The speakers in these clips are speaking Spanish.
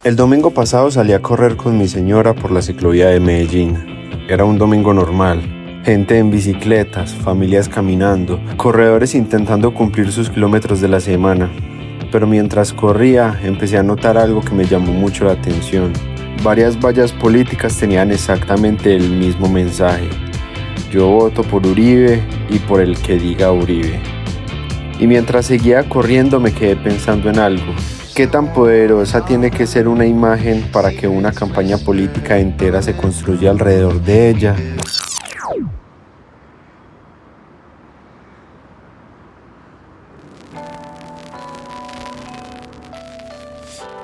El domingo pasado salí a correr con mi señora por la ciclovía de Medellín. Era un domingo normal. Gente en bicicletas, familias caminando, corredores intentando cumplir sus kilómetros de la semana. Pero mientras corría, empecé a notar algo que me llamó mucho la atención. Varias vallas políticas tenían exactamente el mismo mensaje. Yo voto por Uribe y por el que diga Uribe. Y mientras seguía corriendo me quedé pensando en algo. ¿Qué tan poderosa tiene que ser una imagen para que una campaña política entera se construya alrededor de ella?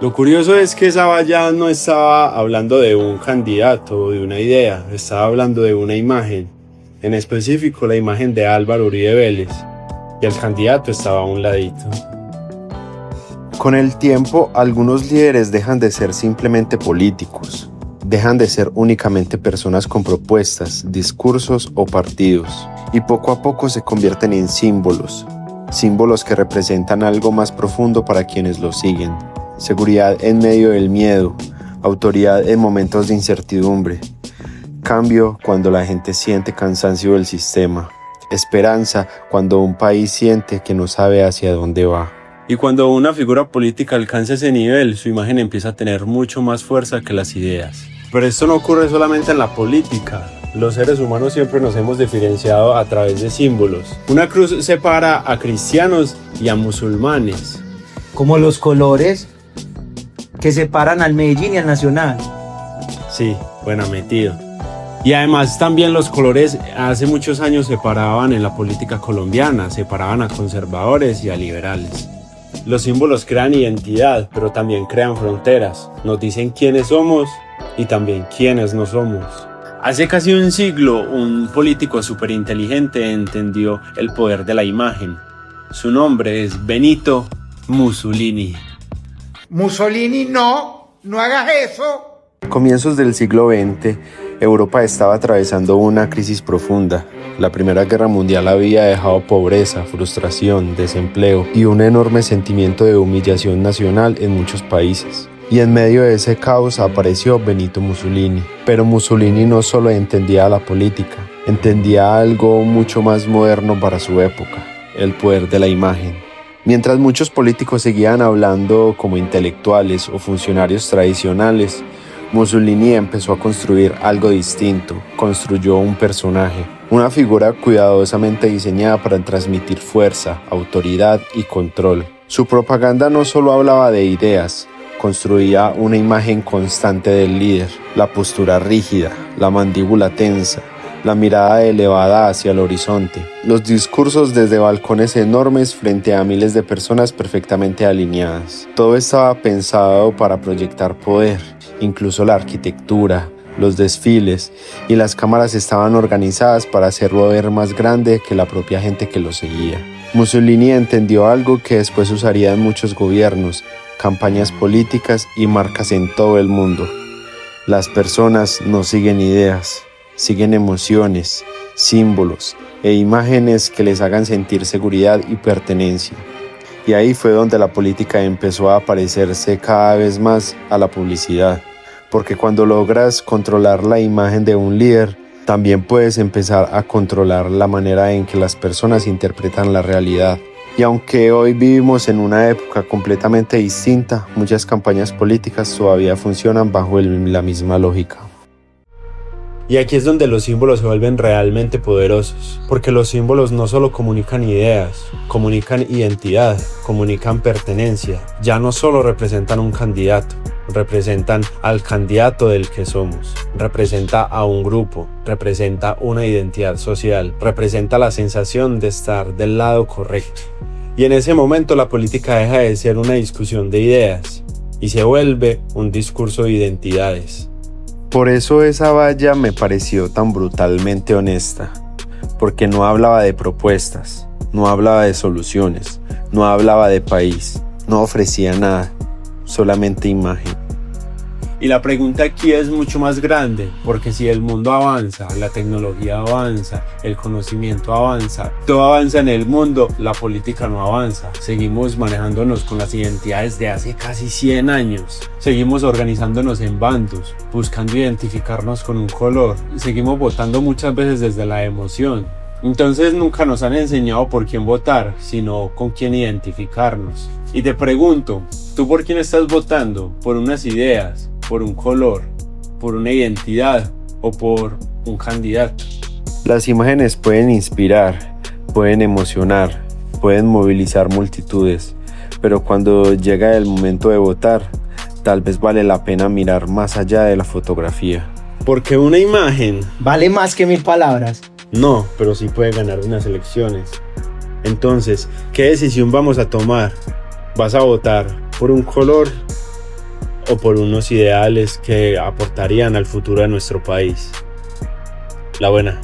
Lo curioso es que esa valla no estaba hablando de un candidato o de una idea, estaba hablando de una imagen, en específico la imagen de Álvaro Uribe Vélez, y el candidato estaba a un ladito. Con el tiempo, algunos líderes dejan de ser simplemente políticos, dejan de ser únicamente personas con propuestas, discursos o partidos, y poco a poco se convierten en símbolos que representan algo más profundo para quienes los siguen. Seguridad en medio del miedo, autoridad en momentos de incertidumbre, cambio cuando la gente siente cansancio del sistema, esperanza cuando un país siente que no sabe hacia dónde va. Y cuando una figura política alcanza ese nivel, su imagen empieza a tener mucho más fuerza que las ideas. Pero esto no ocurre solamente en la política. Los seres humanos siempre nos hemos diferenciado a través de símbolos. Una cruz separa a cristianos y a musulmanes. Como los colores que separan al Medellín y al Nacional. Sí, buena metido. Y además también los colores hace muchos años separaban en la política colombiana, separaban a conservadores y a liberales. Los símbolos crean identidad, pero también crean fronteras. Nos dicen quiénes somos y también quiénes no somos. Hace casi un siglo, un político superinteligente entendió el poder de la imagen. Su nombre es Benito Mussolini. Mussolini, no hagas eso. A comienzos del siglo XX, Europa estaba atravesando una crisis profunda. La Primera Guerra Mundial había dejado pobreza, frustración, desempleo y un enorme sentimiento de humillación nacional en muchos países. Y en medio de ese caos apareció Benito Mussolini. Pero Mussolini no solo entendía la política, entendía algo mucho más moderno para su época, el poder de la imagen. Mientras muchos políticos seguían hablando como intelectuales o funcionarios tradicionales, Mussolini empezó a construir algo distinto. Construyó un personaje, una figura cuidadosamente diseñada para transmitir fuerza, autoridad y control. Su propaganda no solo hablaba de ideas, construía una imagen constante del líder, la postura rígida, la mandíbula tensa, la mirada elevada hacia el horizonte, los discursos desde balcones enormes frente a miles de personas perfectamente alineadas. Todo estaba pensado para proyectar poder, incluso la arquitectura, los desfiles y las cámaras estaban organizadas para hacerlo ver más grande que la propia gente que lo seguía. Mussolini entendió algo que después usaría en muchos gobiernos, campañas políticas y marcas en todo el mundo. Las personas no siguen ideas, siguen emociones, símbolos e imágenes que les hagan sentir seguridad y pertenencia. Y ahí fue donde la política empezó a parecerse cada vez más a la publicidad, porque cuando logras controlar la imagen de un líder, también puedes empezar a controlar la manera en que las personas interpretan la realidad. Y aunque hoy vivimos en una época completamente distinta, muchas campañas políticas todavía funcionan bajo la misma lógica. Y aquí es donde los símbolos se vuelven realmente poderosos, porque los símbolos no solo comunican ideas, comunican identidad, comunican pertenencia. Ya no solo representan un candidato, representan al candidato del que somos, representa a un grupo, representa una identidad social, representa la sensación de estar del lado correcto. Y en ese momento la política deja de ser una discusión de ideas y se vuelve un discurso de identidades. Por eso esa valla me pareció tan brutalmente honesta, porque no hablaba de propuestas, no hablaba de soluciones, no hablaba de país, no ofrecía nada, solamente imagen. Y la pregunta aquí es mucho más grande, porque si el mundo avanza, la tecnología avanza, el conocimiento avanza, todo avanza en el mundo, la política no avanza. Seguimos manejándonos con las identidades de hace casi 100 años. Seguimos organizándonos en bandos, buscando identificarnos con un color. Seguimos votando muchas veces desde la emoción. Entonces nunca nos han enseñado por quién votar, sino con quién identificarnos. Y te pregunto, ¿tú por quién estás votando? ¿Por unas ideas? ¿Por un color? ¿Por una identidad? ¿O por un candidato? Las imágenes pueden inspirar, pueden emocionar, pueden movilizar multitudes, pero cuando llega el momento de votar, tal vez vale la pena mirar más allá de la fotografía. Porque una imagen, Vale más que 1000 palabras. no, pero sí puede ganar unas elecciones. Entonces, ¿qué decisión vamos a tomar? ¿Vas a votar por un color o por unos ideales que aportarían al futuro de nuestro país? La buena.